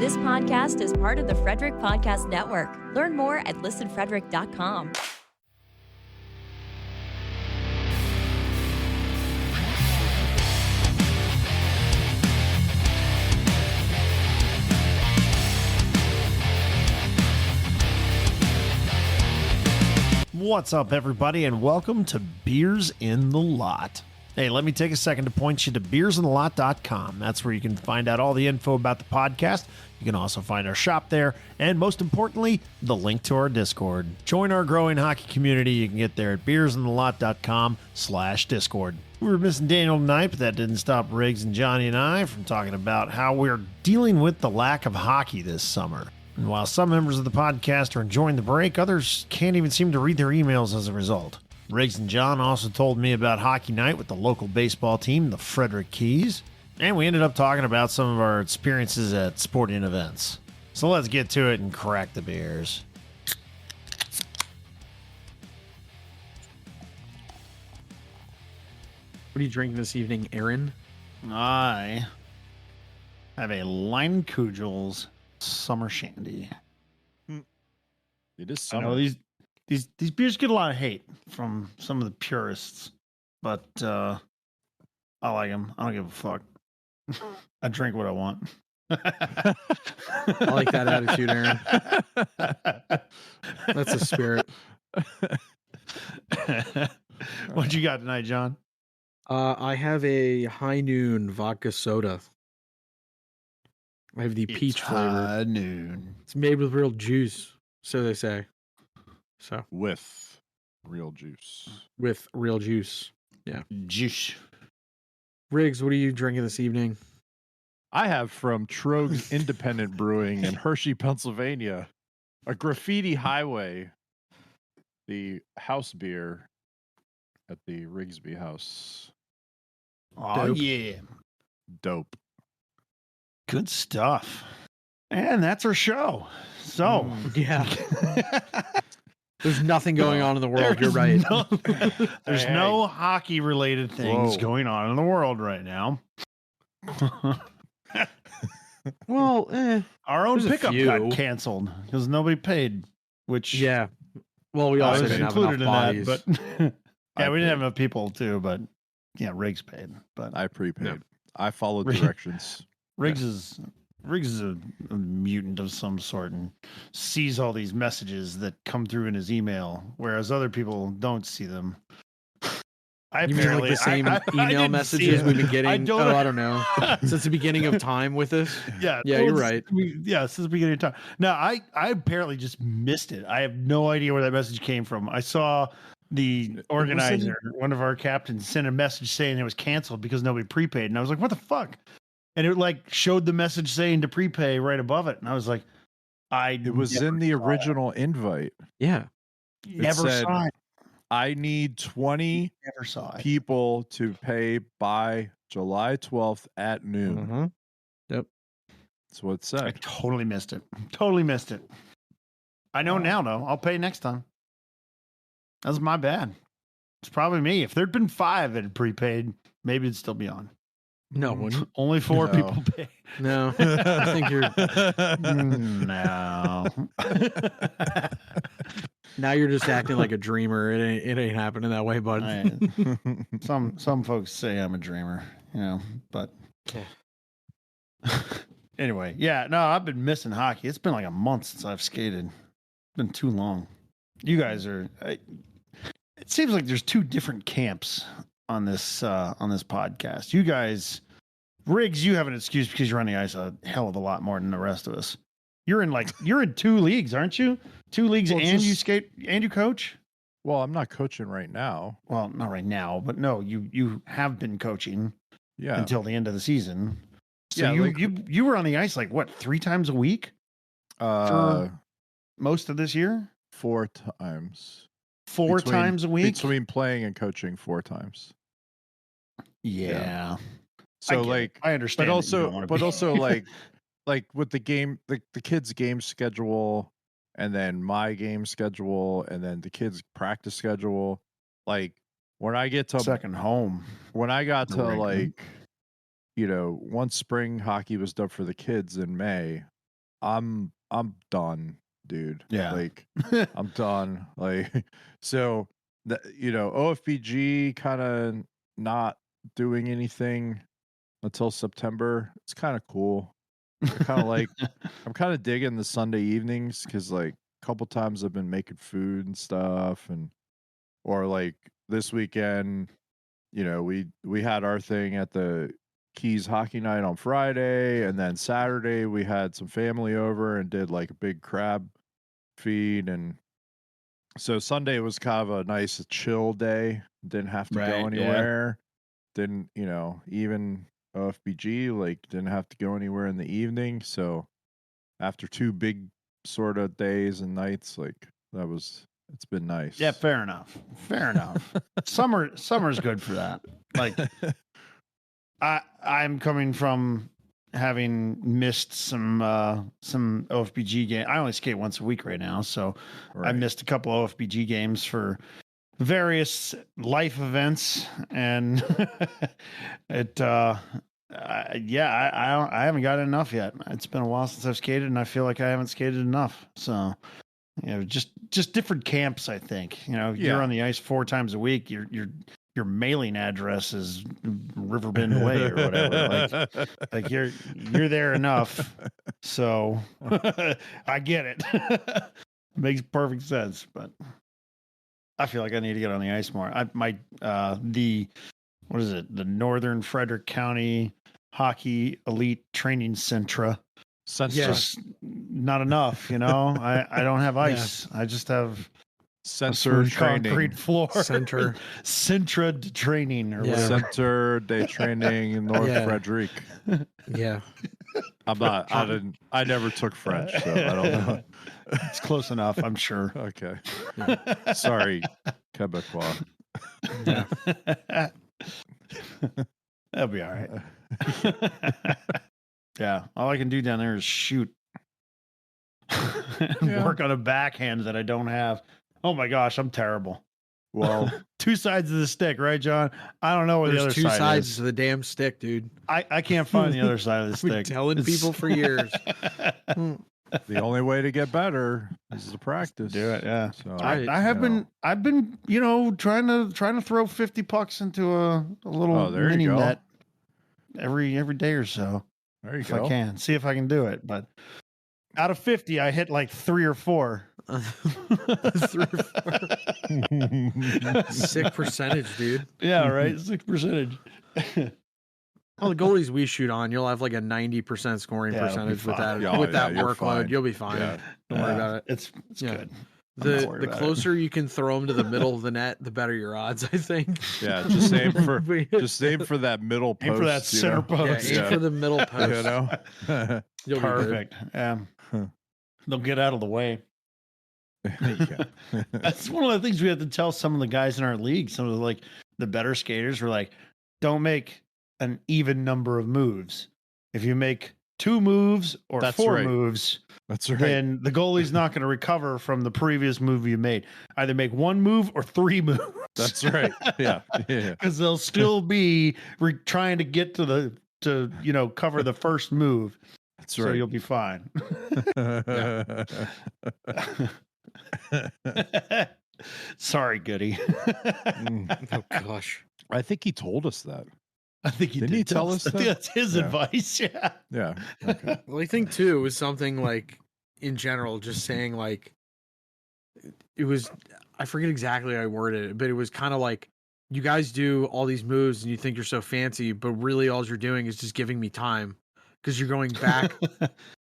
This podcast is part of the Frederick Podcast Network. Learn more at listenfrederick.com. What's up, everybody, and welcome to Beers in the Lot. Hey, let me take a second to point you to beersinthelot.com. That's where you can find out all the info about the podcast. You can also find our shop there, and most importantly, the link to our Discord. Join our growing hockey community. You can get there at beersinthelot.com/Discord. We were missing Daniel tonight, but that didn't stop Riggs and Johnny and I from talking about how we're dealing with the lack of hockey this summer. And while some members of the podcast are enjoying the break, others can't even seem to read their emails as a result. Riggs and John also told me about hockey night with the local baseball team, the Frederick Keys, and we ended up talking about some of our experiences at sporting events. So let's get to it and crack the beers. What are you drinking this evening, Aaron? I have a Leinkugel's Summer Shandy. It is I summer. know these beers get a lot of hate from some of the purists, but I like them. I don't give a fuck. I drink what I want. I like that attitude, Aaron. That's a spirit. What you got tonight, John? I have a High Noon vodka soda. I have the peach flavor. Noon. It's made with real juice, so they say. So With real juice. with real juice. Yeah. Juice. Riggs, what are you drinking this evening? I have from Trogue's Independent Brewing in Hershey, Pennsylvania, a Graffiti Highway, the house beer at the Rigsby House. Oh, Dope. yeah. Dope. Good stuff. And that's our show. So, Yeah. There's nothing going on in the world. You're right. There's no hockey related things Whoa. going on in the world right now. Well, Our own There's a pickup few. got canceled because nobody paid, which yeah. Well, we I also was didn't have included enough in bodies. that. But yeah, I we didn't have paid. enough people too. But yeah, Riggs paid. But I prepaid. Yeah. I followed Rig- directions. Riggs is a mutant of some sort and sees all these messages that come through in his email, whereas other people don't see them. I You mean like the same email didn't see messages it. we've been getting? I don't I don't know. Since the beginning of time with this? Yeah, Yeah, you're right. Since the beginning of time. No, I apparently just missed it. I have no idea where that message came from. I saw the organizer, one of our captains, send a message saying it was canceled because nobody prepaid, and I was like, "What the fuck?" And it like showed the message saying to prepay right above it, and I was like, It was in the original invite. Yeah. never said- saw it. I need 20 Never saw it. people to pay by July 12th at noon. Mm-hmm. Yep. That's what it I said. totally missed it. Totally missed it. I know now, though. I'll pay next time. That was my bad. It's probably me. If there'd been 5 that had prepaid, maybe it'd still be on. No, wouldn't. Only 4 No. people pay. No. I think you're No. now you're just acting like a dreamer. It ain't happening that way, bud. Some folks say I'm a dreamer, but anyway, yeah, no, I've been missing hockey. It's been like a month since I've skated. It's been too long. You guys are. It seems like there's 2 different camps on this podcast. You guys, Riggs, you have an excuse because you're on the ice a hell of a lot more than the rest of us. You're in 2 leagues, aren't you? 2 leagues, Well, and you just- skate and you coach. Well, I'm not coaching right now. Well, not right now, but no, you have been coaching Yeah. until the end of the season. So Yeah, you were on the ice like what, 3 times a week most of this year? 4 times. 4 times a week? Between playing and coaching 4 times. Yeah. So get it. like I understand. but that you don't wanna but be- also like with the game the kids game schedule and then my game schedule and then the kids practice schedule, like when I get to second home. when I got to Right. like once spring hockey was done for the kids in May, I'm done, dude. Yeah. Like I'm done. Like so that OFBG kind of not doing anything until September. It's kind of cool. I'm kind of digging the Sunday evenings because like a couple times I've been making food and stuff, or like this weekend, we had our thing at the Keys Hockey Night on Friday, and then Saturday we had some family over and did like a big crab feed, and so Sunday was kind of a nice chill day. Didn't have to go anywhere. Didn't even OFBG like didn't have to go anywhere in the evening. So after 2 big sort of days and nights, like it's been nice. Yeah, fair enough. Summer's good for that. Like I'm coming from having missed some OFBG game. I only skate once a week right now, so I missed a couple OFBG games for various life events, and I haven't got enough yet. It's been a while since I've skated, and I feel like I haven't skated enough. So, just different camps. I think you're on the ice 4 times a week. Your mailing address is Riverbend Way or whatever. Like you're there enough. So I get it. Makes perfect sense, but I feel like I need to get on the ice more. The Northern Frederick County Hockey Elite Training Centra. Just not enough, I don't have ice. I just have Center training, concrete floor. Centra training or whatever. Center de training in North Frederick. Yeah. I never took French, so I don't know. It's close enough, I'm sure. Okay. Yeah. Sorry, Quebecois. Yeah. That'll be all right. Yeah. All I can do down there is shoot. Work on a backhand that I don't have. Oh my gosh, I'm terrible. Well, 2 sides of the stick, right, John? I don't know where the other side is. There's 2 sides to the damn stick, dude. I can't find the other side of the I've stick. been telling people for years. The only way to get better is to practice. Do it, yeah. So, I've been trying to throw 50 pucks into a little mini net every day or so. There you if go. I can. See if I can do it. But out of 50, I hit like 3 or 4. 3 or 4. Sick percentage, dude. Yeah, right. Sick percentage. Well, the goalies we shoot on, you'll have like a 90% scoring percentage with that workload. Fine. You'll be fine. Yeah. Don't worry about it. It's good. The closer you can throw them to the middle of the net, the better your odds, I think. Yeah, just aim for that middle post. Aim for that center post. Yeah, aim for the middle post. You'll perfect. They'll get out of the way. That's one of the things we have to tell some of the guys in our league. Some of the better skaters were like, don't make an even number of moves. If you make 2 moves or 4 moves, that's right. Then the goalie's not going to recover from the previous move you made. Either make 1 move or 3 moves. That's right. Yeah. Because they'll still be trying to get to cover the first move. That's right. So you'll be fine. Sorry, Goody. Oh gosh. I think he told us that. I think he did tell us that? That's his advice. Yeah. Yeah. Okay. Well, I think too, it was something like in general, just saying like it was, I forget exactly how I worded it, but it was kind of like, you guys do all these moves and you think you're so fancy, but really all you're doing is just giving me time because you're going back,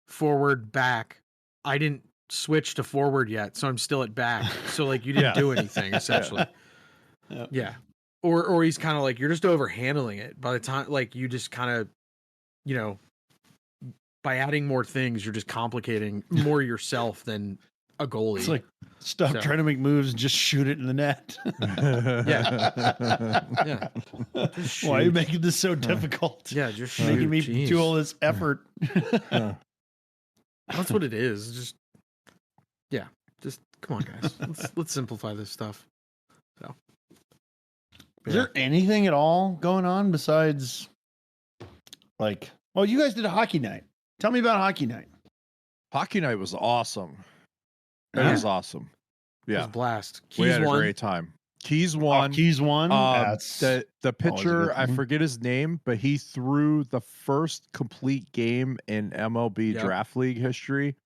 forward, back. I didn't switch to forward yet, so I'm still at back. So like you didn't do anything essentially. Yeah. Or he's kind of like, you're just overhandling it by the time, like you just kind of, by adding more things, you're just complicating more yourself than a goalie. It's like, stop trying to make moves and just shoot it in the net. Yeah. Why are you making this so difficult? Yeah, just making me do all this effort. That's what it is. Just come on, guys. Let's simplify this stuff. So, is there anything at all going on besides, like, well, you guys did a hockey night. Tell me about hockey night. Hockey night was awesome. It Yeah. was awesome. It was Yeah, a blast. we Keys had a won. great time. Keys won. Keys won. That's the always a pitcher, good I thing. forget his name, but he threw the first complete game in MLB Yep. Draft League history.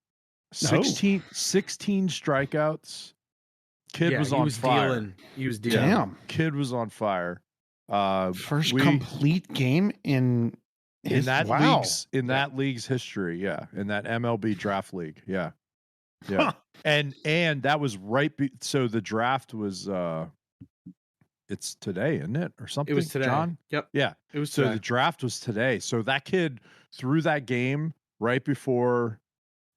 Oh. 16 strikeouts. Kid was on fire. Dealing. He was dealing. Damn. Kid was on fire. First we- complete game in that league's history, yeah, in that MLB Draft League, yeah. Huh. And that was right. So the draft was it's today, isn't it, or something? It was today. John. Yep. Yeah. It was So today. the draft was today. So that kid threw that game right before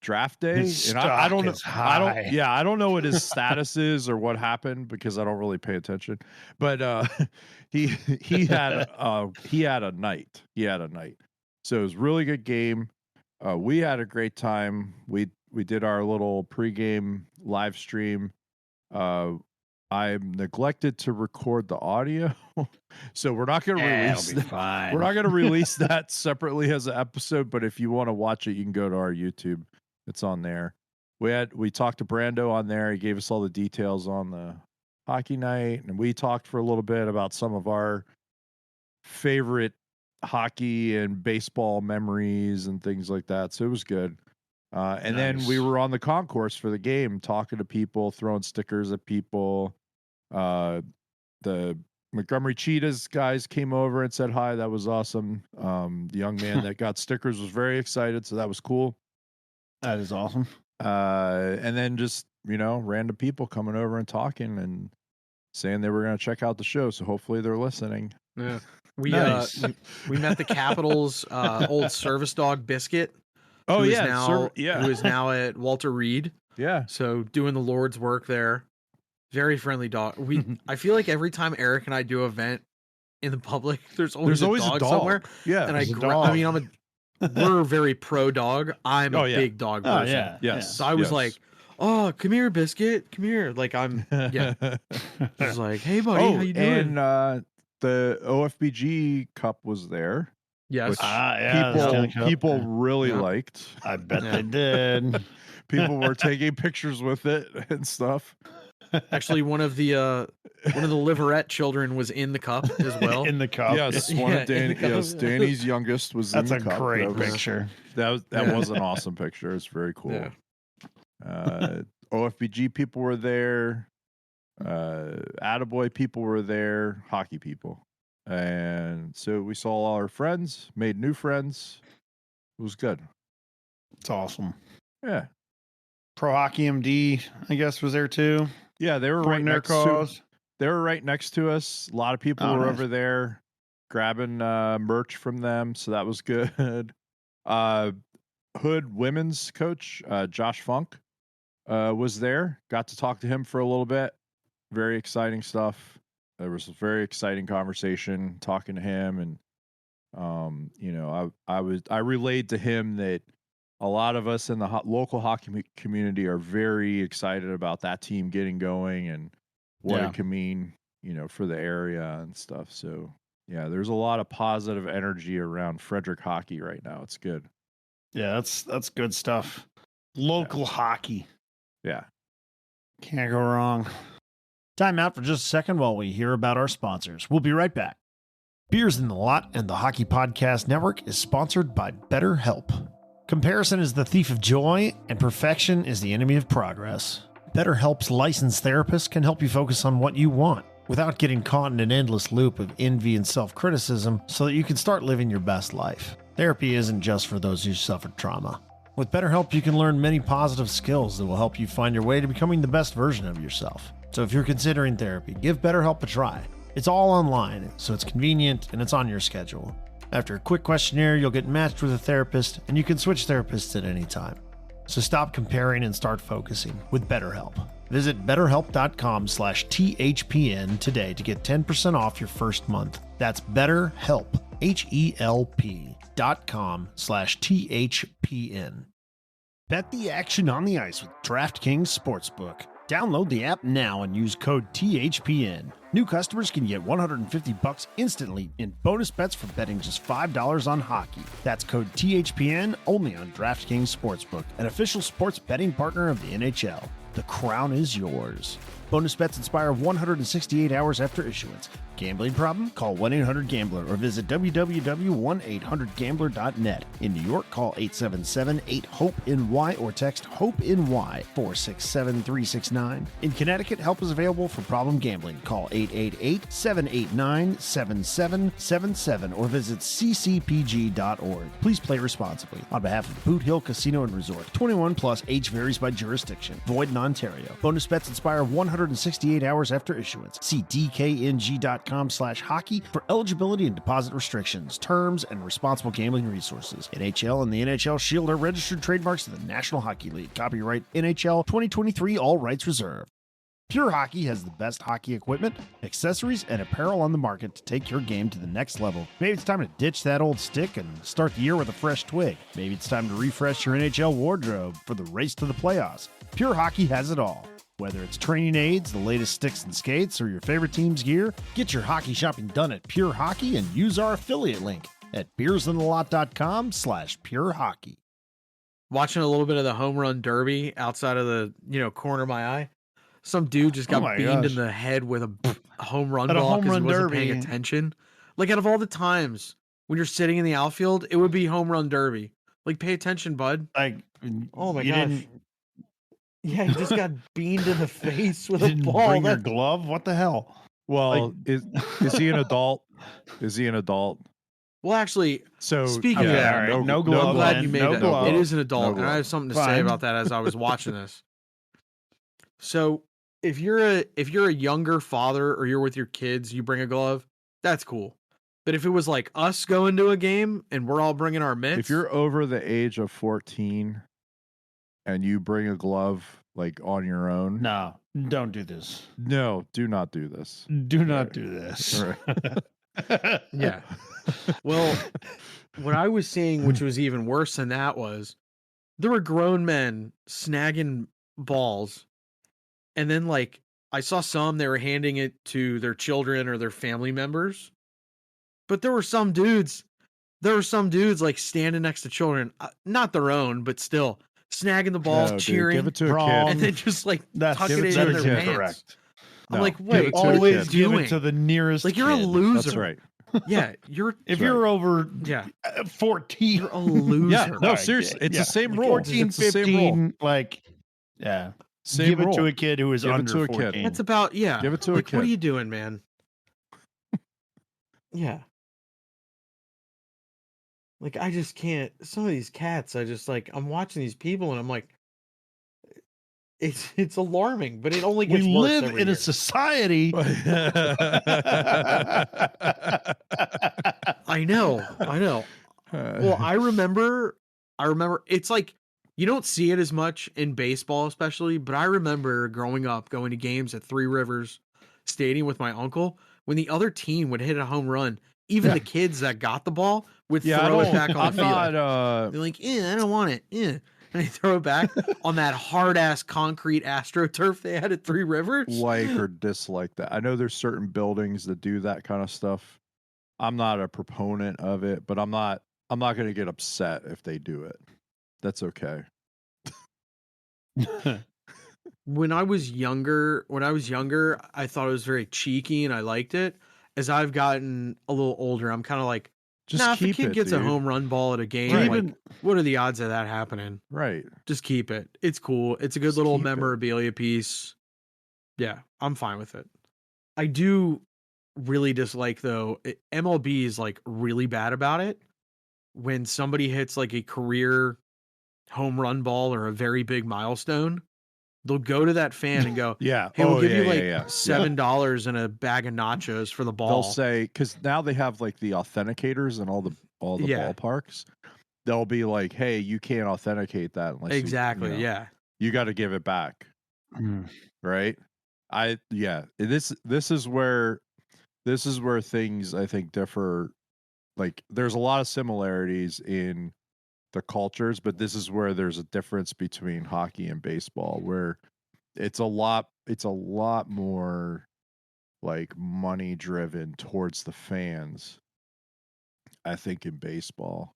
draft day, His and I don't know. stock is I high. don't. Yeah, I don't know what his status is or what happened because I don't really pay attention. But he had a night. He had a night. So it was a really good game. We had a great time. We did our little pregame live stream. I neglected to record the audio, so we're not going to release It'll be that. fine. We're not going to release that separately as an episode. But if you want to watch it, you can go to our YouTube. It's on there. We talked to Brando on there. He gave us all the details on the hockey night, and we talked for a little bit about some of our favorite hockey and baseball memories and things like that. So it was good. And then we Nice. were on the concourse for the game, talking to people, throwing stickers at people. The Montgomery Cheetahs guys came over and said hi. That was awesome. The young man that got stickers was very excited, so that was cool. That is awesome. And then just, random people coming over and talking and saying they were going to check out the show. So hopefully they're listening. Yeah. We Nice. we met the Capitals old service dog Biscuit. Oh, who is yeah. now, yeah. who is now at Walter Reed. Yeah. So doing the Lord's work there. Very friendly dog. I feel like every time Eric and I do an event in the public, there's always a dog somewhere. Yeah. And There's a dog. we're very pro dog. I'm a big dog Oh, person. yeah. Yes. So I was like, oh, come here, Biscuit. Come here. Like I was like, hey buddy, how you doing? And the OFBG Cup was there. Yes. which yeah. people really Yeah. liked. I bet Yeah. they did. People were taking pictures with it and stuff. Actually, one of the Liverette children was in the cup as well. In the cup. Yes, Yeah, one of in the cup. Danny's youngest was That's in a the cup. great That was- picture. That Yeah. was an awesome picture. It's very cool. Yeah. OFBG people were there. Attaboy people were there. Hockey people. And so we saw all our friends, made new friends. It was good. It's awesome. Yeah. Pro Hockey MD, I guess, was there too. Yeah, they were right Pointing their next to cause. They were right next to us. A lot of people Oh, were nice. over there grabbing merch from them, so that was good. Hood women's coach, Josh Funk, was there. Got to talk to him for a little bit. Very exciting stuff. There was a very exciting conversation talking to him, and I relayed to him that a lot of us in the local hockey community are very excited about that team getting going and what Yeah. it can mean, for the area and stuff. So yeah, there's a lot of positive energy around Frederick hockey right now. It's good. Yeah, that's good stuff. Local hockey. Yeah. Can't go wrong. Time out for just a second while we hear about our sponsors. We'll be right back. Beers in the Lot and the Hockey Podcast Network is sponsored by BetterHelp. Comparison is the thief of joy, and perfection is the enemy of progress. BetterHelp's licensed therapists can help you focus on what you want without getting caught in an endless loop of envy and self-criticism so that you can start living your best life. Therapy isn't just for those who suffered trauma. With BetterHelp, you can learn many positive skills that will help you find your way to becoming the best version of yourself. So if you're considering therapy, give BetterHelp a try. It's all online, so it's convenient and it's on your schedule. After a quick questionnaire, you'll get matched with a therapist, and you can switch therapists at any time. So stop comparing and start focusing with BetterHelp. Visit BetterHelp.com/THPN today to get 10% off your first month. That's BetterHelp, HELP.com/THPN. Bet the action on the ice with DraftKings Sportsbook. Download the app now and use code THPN. New customers can get $150 instantly in bonus bets for betting just $5 on hockey. That's code THPN only on DraftKings Sportsbook, an official sports betting partner of the NHL. The crown is yours. Bonus bets expire 168 hours after issuance. Gambling problem? Call 1-800-GAMBLER or visit www.1800gambler.net. In New York, call 877-8-HOPE-NY or text HOPE-NY 467-369. In Connecticut, help is available for problem gambling. Call 888-789-7777 or visit ccpg.org. Please play responsibly. On behalf of Boot Hill Casino and Resort, 21 plus, age varies by jurisdiction. Void in Ontario. Bonus bets expire 168 hours after issuance. See dkng.com/hockey for eligibility and deposit restrictions, terms, and responsible gambling resources. NHL and the NHL Shield are registered trademarks of the National Hockey League. Copyright NHL 2023, all rights reserved. Pure Hockey has the best hockey equipment, accessories, and apparel on the market to take your game to the next level. Maybe it's time to ditch that old stick and start the year with a fresh twig. Maybe it's time to refresh your NHL wardrobe for the race to the playoffs. Pure Hockey has it all. Whether it's training aids, the latest sticks and skates, or your favorite team's gear, get your hockey shopping done at Pure Hockey and use our affiliate link at beersintheLot.com/Pure Hockey. Watching a little bit of the home run derby outside of the corner of my eye. Some dude just got beamed in the head with a home run ball because he wasn't paying attention. Like, out of all the times when you're sitting in the outfield, it would be home run derby. Like, pay attention, bud. Like, oh my gosh. Yeah, he just got beamed in the face with a didn't ball. Bring your glove? What the hell? Well, is he an adult? Is he an adult? Well, actually, so speaking of that, no glove. I'm glad you made that. Glove. It is an adult, No and I have something to say about that as I was watching this. So, if you're a younger father or you're with your kids, you bring a glove. That's cool. But if it was like us going to a game and we're all bringing our mitts, if you're over the age of 14 and you bring a glove like on your own, No, don't do this. no, do not do this. Do not do this. Right. yeah. Well, what I was seeing, which was even worse than that, was there were grown men snagging balls, and then like I saw some they were handing it to their children or their family members, but there were some dudes like standing next to children, not their own, but still snagging the ball, No, dude, cheering, give it to a Wrong. kid. and then just like tucking give it it to in a their kid. pants. Correct. I'm No, like, give wait, it to a what are Always you kid. give doing? it to the nearest. Like, you're a kid. loser. That's right. Yeah, you're If you're over yeah, 14, you're a loser. Yeah, no, Right, seriously, it's yeah. the same rule. 14, It's the same 15, rule. like, yeah. Same give it rule. to a kid who is Give it under to a kid. 14. That's about Give it to a like, kid. what are you doing, man? Yeah. Like, I just can't. Some of these cats, I just like. I'm watching these people, and I'm like, it's alarming, but it only we gets worse live every in year. a society. I know. Well, I remember. It's like you don't see it as much in baseball, especially. But I remember growing up, going to games at Three Rivers Stadium with my uncle. When the other team would hit a home run, even the kids that got the ball would throw it back on the field. They're like, I don't want it. And they throw it back on that hard ass concrete AstroTurf they had at Three Rivers. like or dislike that. I know there's certain buildings that do that kind of stuff. I'm not a proponent of it, but I'm not going to get upset if they do it. That's okay. When I was younger, I thought it was very cheeky and I liked it. As I've gotten a little older, I'm kind of like, Just if a keep kid it, gets dude. a home run ball at a game, Right. like, what are the odds of that happening? Right. Just keep it. It's cool. It's a good Just little keep it. memorabilia piece. Yeah, I'm fine with it. I do really dislike, though, MLB is like really bad about it. When somebody hits like a career home run ball or a very big milestone, they'll go to that fan and go, Yeah. hey, we'll give you yeah, like yeah. $7 and a bag of nachos for the ball. They'll say, because now they have like the authenticators and all the Yeah. ballparks. They'll be like, hey, you can't authenticate that unless exactly, yeah. you got to give it back. Mm. Right. This is where things I think differ. Like there's a lot of similarities in the cultures, but this is where there's a difference between hockey and baseball, where it's a lot more like money driven towards the fans, I think, in baseball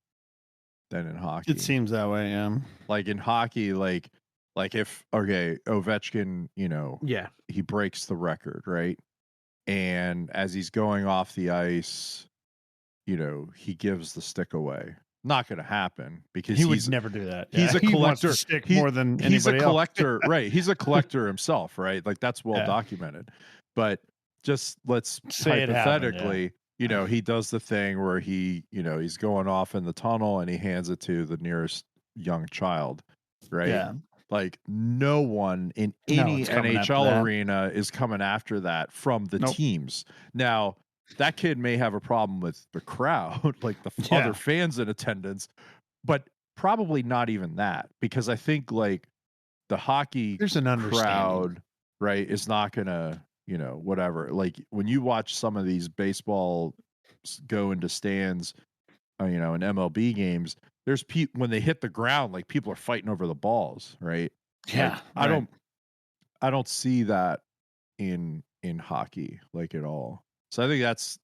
than in hockey. It seems that way, yeah. Like in hockey, like if Ovechkin, Yeah. he breaks the record, right? And as he's going off the ice, he gives the stick away. Not going to happen because he would never do that. He's a He wants collector. to stick more than he's a anybody collector, right? He's a collector himself, right? Like that's well Yeah. documented. But just let's Say it happened, hypothetically, he does the thing where he, he's going off in the tunnel and he hands it to the nearest young child, right? Yeah. Like no one in No any one's coming after NHL that. arena is coming after that from the Nope. teams. Now, that kid may have a problem with the crowd, like the Yeah. other fans in attendance, but probably not even that, because I think like the hockey There's an understanding. crowd, right, is not gonna, whatever. Like when you watch some of these baseball go into stands, in MLB games, there's when they hit the ground, like people are fighting over the balls, right? Yeah. Like, I don't see that in hockey like at all. So I think that's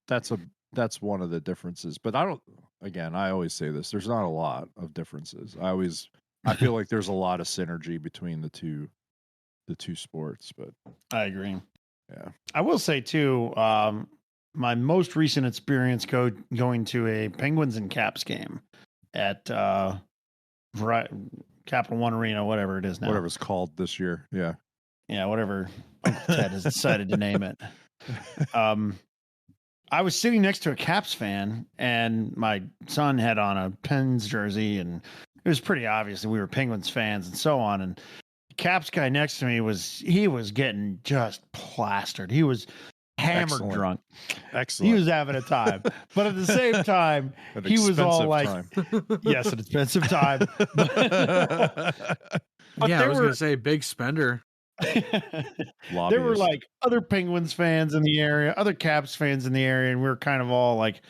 one of the differences. But I always say this, there's not a lot of differences. I feel like there's a lot of synergy between the two sports, but I agree. yeah. I will say too, my most recent experience going to a Penguins and Caps game at Capital One Arena, whatever it is now. Whatever it's called this year. Yeah. Yeah, whatever Uncle Ted has decided to name it. I was sitting next to a Caps fan, and my son had on a Pens jersey, and it was pretty obvious that we were Penguins fans and so on. And the Caps guy next to me was getting just plastered. He was hammered Excellent. drunk. Excellent. He was having a time. But at the same time, he was all like, yes, an expensive time. But Yeah, there I was were- gonna say big spender. there were like other Penguins fans in the area, other Caps fans in the area, and we were kind of all like,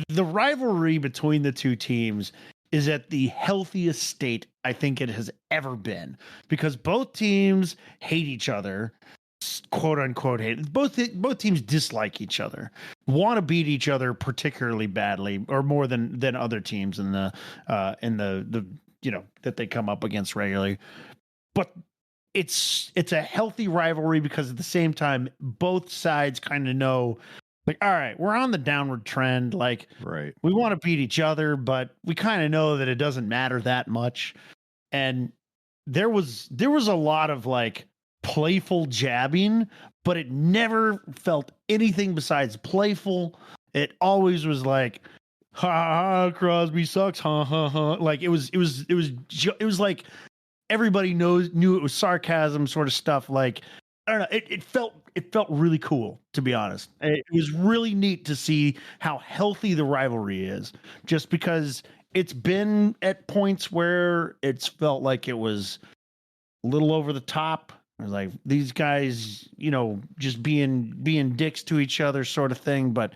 the rivalry between the two teams is at the healthiest state I think it has ever been, because both teams hate each other, quote unquote hate. Both teams dislike each other, want to beat each other particularly badly, or more than other teams in the that they come up against regularly. But it's a healthy rivalry because at the same time, both sides kind of know, like, all right, we're on the downward trend. Like, right. we want to beat each other, but we kind of know that it doesn't matter that much. And there was a lot of like playful jabbing, but it never felt anything besides playful. It always was like, ha ha, Crosby sucks, ha ha ha. Like it was like everybody knew it was sarcasm sort of stuff. Like, I don't know. It felt really cool, to be honest. It was really neat to see how healthy the rivalry is, just because it's been at points where it's felt like it was a little over the top. It was like these guys, just being dicks to each other sort of thing. But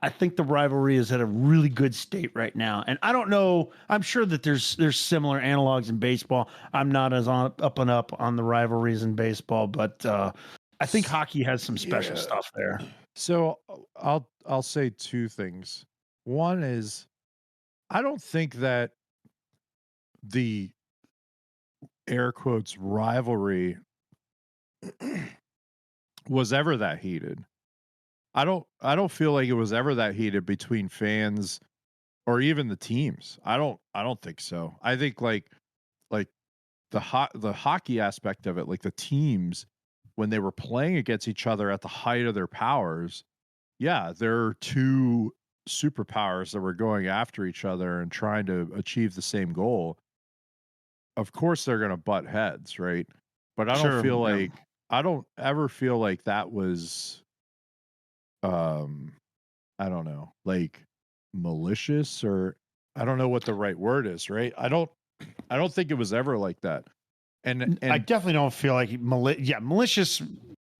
I think the rivalry is at a really good state right now. And I don't know, I'm sure that there's similar analogs in baseball. I'm not as up on the rivalries in baseball, but I think hockey has some special stuff there. So I'll say two things. One is, I don't think that the air quotes rivalry was ever that heated. I don't feel like it was ever that heated between fans or even the teams. I don't think so. I think like the hockey aspect of it, like the teams, when they were playing against each other at the height of their powers, yeah, there are two superpowers that were going after each other and trying to achieve the same goal. Of course they're going to butt heads, right? But I don't feel like I don't ever feel like that was I don't know, like malicious, or I don't know what the right word is, right? I don't think it was ever like that. And I definitely don't feel like malicious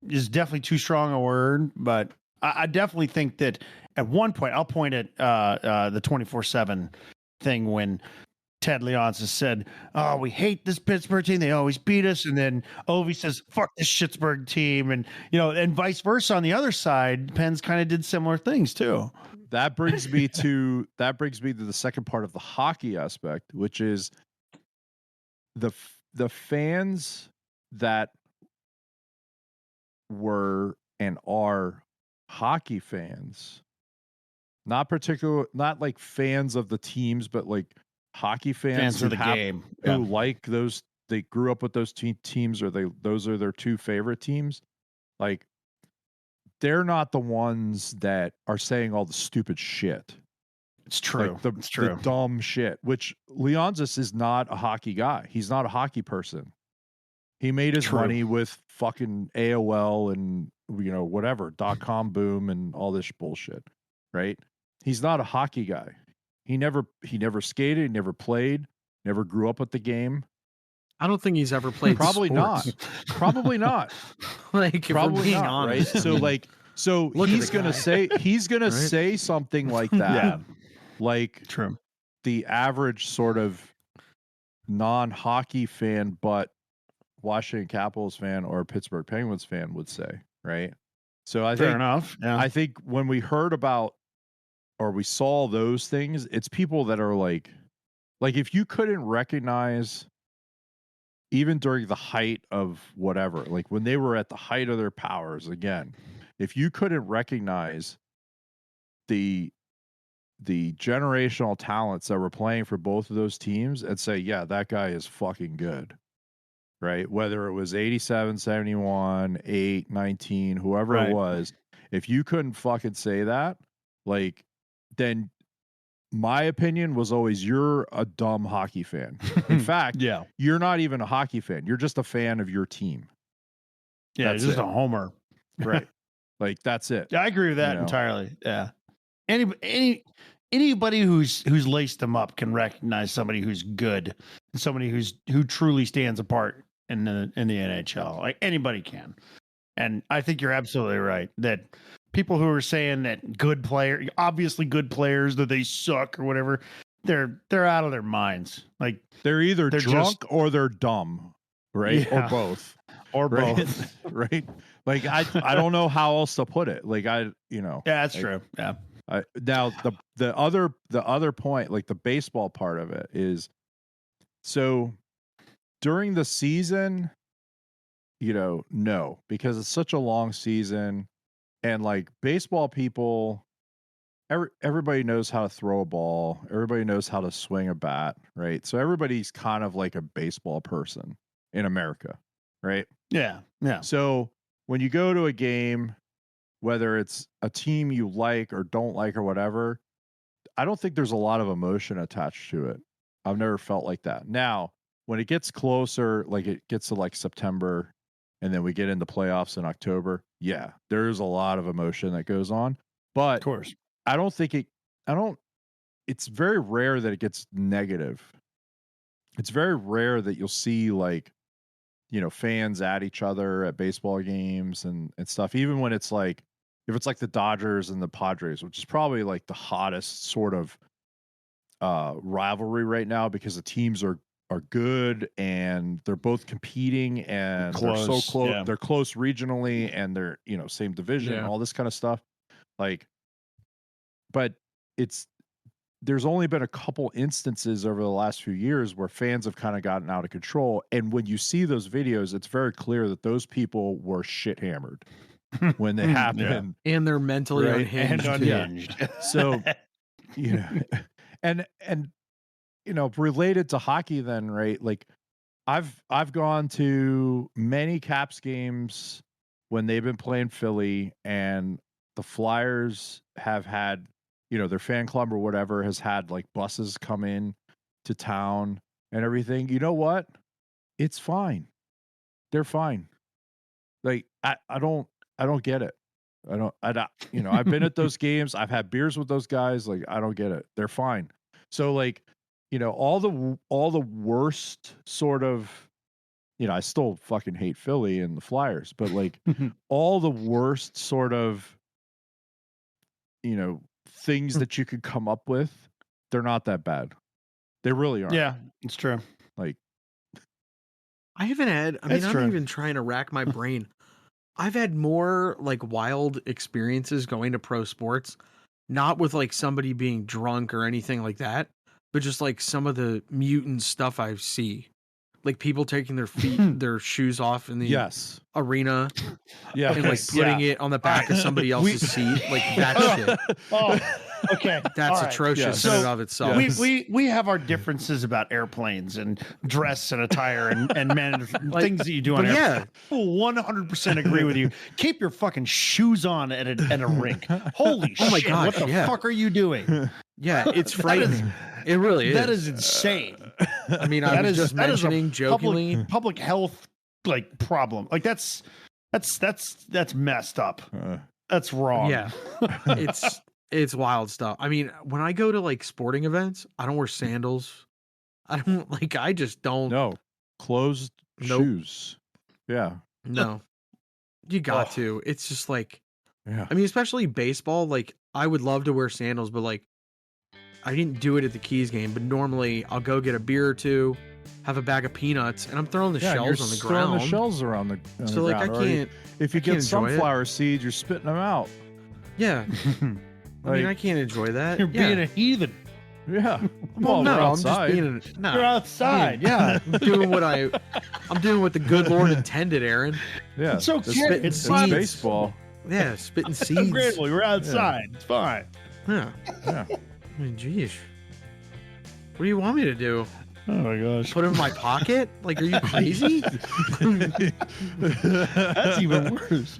is definitely too strong a word, but I definitely think that at one point, I'll point at the 24/7 thing when Ted Leonsis said, "Oh, we hate this Pittsburgh team. They always beat us." And then Ovi says, "Fuck this Schittsburg team," and and vice versa on the other side. Pens kind of did similar things too. That brings me to the second part of the hockey aspect, which is the fans that were and are hockey fans, not like fans of the teams, but like hockey fans of the game who like those, they grew up with those teams, or those are their two favorite teams. Like, they're not the ones that are saying all the stupid shit. It's true. Like it's true. The dumb shit, which Leonsis is not a hockey guy. He's not a hockey person. He made his money with fucking AOL and whatever, .com boom and all this bullshit, right? He's not a hockey guy. He never skated, he never played, never grew up with the game. I don't think he's ever played Probably sports. not. Probably not. Like, if probably we're being not, honest. right? So he's gonna say something like that. Yeah. Like, True. The average sort of non-hockey fan, but Washington Capitals fan or Pittsburgh Penguins fan would say, right? So I think, fair enough. Yeah. I think when we heard about or we saw those things, it's people that are like if you couldn't recognize, even during the height of whatever, like when they were at the height of their powers, again, if you couldn't recognize the generational talents that were playing for both of those teams and say, yeah, that guy is fucking good, right? Whether it was 87, 71, 8, 19, whoever it was, if you couldn't fucking say that, like, then my opinion was always, you're a dumb hockey fan. In fact, you're not even a hockey fan. You're just a fan of your team. Yeah, just a homer. Right. Like, that's it. Yeah, I agree with that entirely. Yeah. Anybody who's laced them up can recognize somebody who's good, and somebody who truly stands apart in the NHL. Like, anybody can. And I think you're absolutely right that people who are saying that obviously good players, that they suck or whatever, they're out of their minds. Like, they're either drunk or they're dumb, right? Yeah. Or both. Or right? both. Right? Like, I don't know how else to put it. Like, yeah, that's true. Yeah. Now the other point, like the baseball part of it, is so during the season, no, because it's such a long season, and like baseball people, everybody knows how to throw a ball, everybody knows how to swing a bat, right? So everybody's kind of like a baseball person in America, right? Yeah. So when you go to a game, whether it's a team you like or don't like or whatever, I don't think there's a lot of emotion attached to it. I've never felt like that. Now, when it gets closer, like it gets to like September, and then we get into playoffs in October, yeah, there's a lot of emotion that goes on. But Of course. it's very rare that it gets negative. It's very rare that you'll see like, fans at each other at baseball games and stuff, even when it's like, if it's like the Dodgers and the Padres, which is probably like the hottest sort of rivalry right now, because the teams are good and they're both competing and they're so close. Yeah. They're close regionally and they're, same division and all this kind of stuff. Like, but there's only been a couple instances over the last few years where fans have kind of gotten out of control. And when you see those videos, it's very clear that those people were shit hammered when they happen. Yeah. And they're mentally unhinged. Yeah. So, and related to hockey then, right? Like I've gone to many Caps games when they've been playing Philly, and the Flyers have had, their fan club or whatever has had like buses come in to town and everything. You know what? It's fine. They're fine. Like, I don't get it. I've been at those games. I've had beers with those guys. Like, I don't get it. They're fine. So like, all the worst sort of, I still fucking hate Philly and the Flyers, but like all the worst sort of, things that you could come up with, they're not that bad. They really are. Yeah, it's true. Like, I haven't had. I mean, It's I'm true. even trying to rack my brain. I've had more like wild experiences going to pro sports, not with like somebody being drunk or anything like that, but just like some of the mutant stuff I see, like people taking their their shoes off in the yes. arena Yeah. and like putting it on the back of somebody else's seat, like that shit. Oh, okay. That's All right. atrocious Yeah. in and of itself. We have our differences about airplanes and dress and attire and men things that you do on but airplanes. I will 100% agree with you. Keep your fucking shoes on at a rink. Holy Oh my shit! gosh, What the yeah. fuck are you doing? Yeah, it's frightening. It really is. That is insane. I mean, I was just that is a mentioning jokingly. public health like problem. Like that's messed up. That's wrong. Yeah, it's wild stuff. I mean, when I go to like sporting events, I don't wear sandals. I just don't. No. Closed Nope. shoes. Yeah. No, you got Oh. to. It's just like, Yeah. I mean, especially baseball. Like, I would love to wear sandals, but like, I didn't do it at the Keys game. But normally, I'll go get a beer or two, have a bag of peanuts, and I'm throwing the Yeah, shells you're on the throwing ground. the shells around the on So the like, ground, I or can't. if you I can't get enjoy it. sunflower seeds, you're spitting them out. Yeah, I mean, Like, I can't enjoy that. You're yeah. being a heathen. yeah. Well, no, we're I'm just outside. being no. You're outside. Yeah. I'm doing what the good Lord intended, Aaron. Yeah. It's okay. It's spitting It's seeds. seeds. Baseball. Yeah, spitting seeds. Grateful. We're outside. It's fine. Yeah. Yeah. I mean, geez. What do you want me to do? Oh my gosh. Put it in my pocket? Like, are you crazy? That's even worse.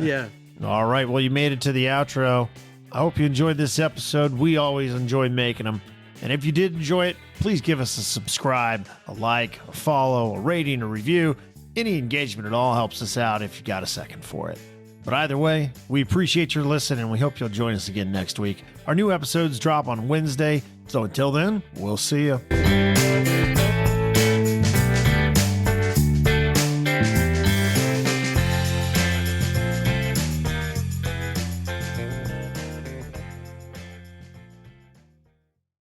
Yeah. All right. Well, you made it to the outro. I hope you enjoyed this episode. We always enjoy making them. And if you did enjoy it, please give us a subscribe, a like, a follow, a rating, a review. Any engagement at all helps us out if you got a second for it. But either way, we appreciate your listen and we hope you'll join us again next week. Our new episodes drop on Wednesday. So until then, we'll see you.